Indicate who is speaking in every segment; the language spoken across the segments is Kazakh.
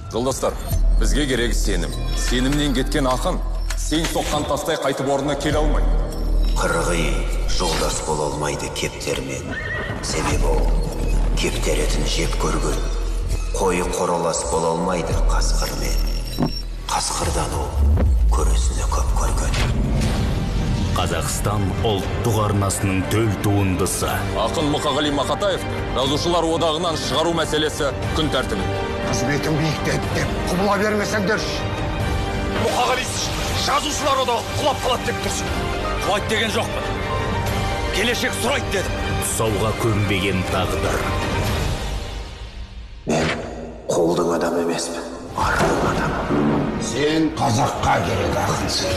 Speaker 1: Жолдастар, бізге керек сенім. Сенімнен кеткен ақын, сен соққан тастай қайтып орнына келе алмайды.
Speaker 2: Қырғи жолдас бола алмайды кептермен. Себебі ол кептер етін жеп көрген. Қойы қоралас бола алмайды қасқырмен. Қасқырдан ол көресіне көп көрген.
Speaker 3: Қазақстан ұлттық арнасының төл туындысы.
Speaker 1: Ақын Мұқағали Мақатаев жазушылар одағынан шығару мәселесі күн тәртібінде.
Speaker 4: Қызметің биіктейді деп құбыла бермесеңдерші.
Speaker 5: Мұқағали жазушылар одағы құлап қалады деп тұрсын. Құлайды деген жоқ па? Келешек сұрайды дедім.
Speaker 3: Тұсауға көнбеген тағдыр.
Speaker 2: Мен қолдың адам емеспін, ардың адамы.
Speaker 4: Сен қазаққа керек ақынсың.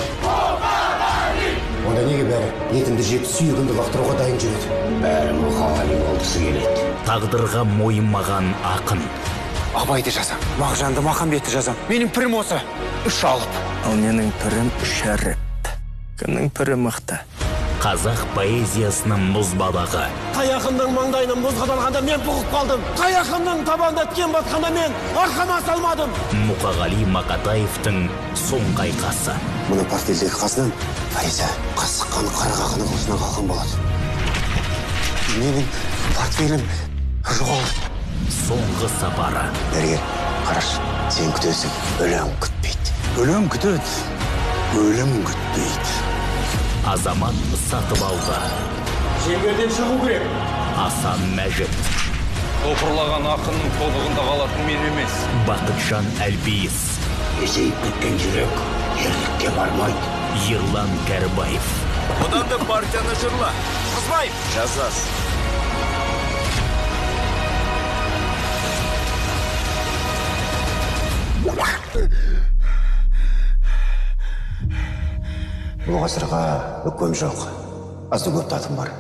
Speaker 4: Онда неге бәрі етімді жеп сүйегімді лақтыруға дайын жүреді? Бәрі Мұқағали болғысы келеді.
Speaker 3: Тағдырға мойымаған ақын.
Speaker 5: Абайды жазам, Мағжанды, Махамбетті жазам. Менің пірім осы, үш алып.
Speaker 6: Ал менің пірім шәріп. Кімнің пірі мықты?
Speaker 3: Қазақ поэзиясының мұзбалағы.
Speaker 7: Қай ақынның маңдайынан мұз қадалғанда мен бұғып қалдым. Қай ақынның табанында тікен батқанда мен арқама салмадым.
Speaker 3: Мұқағали Мақатаевтың соңғы айқасы.
Speaker 2: Мұны портфельдегі қазынан Фариза қасыққан қарғағының ұлысына қалған болады. Менің портфелім жоғалды.
Speaker 3: Соңғы сапары.
Speaker 2: Дәрігер, қараш, сен күтесің, өлім күтпейді. Өлім күтеді, өлім күтпейді.
Speaker 3: Азамат сатып алды.
Speaker 7: Шеңберден шығу керек.
Speaker 3: Асан Мәжит.
Speaker 5: Топырлаған ақынның тобығында қалатын мен емес.
Speaker 3: Бақытжан Әлпейіс.
Speaker 4: Есейіп кеткен жүрек ерлікке бармайды.
Speaker 3: Ерлан Кәрібаев.
Speaker 5: Одан да партияны жырла. Қызбайым.
Speaker 1: Жазас.
Speaker 2: Бұл ғасырға өкпем жоқ. Азды көп татым бар.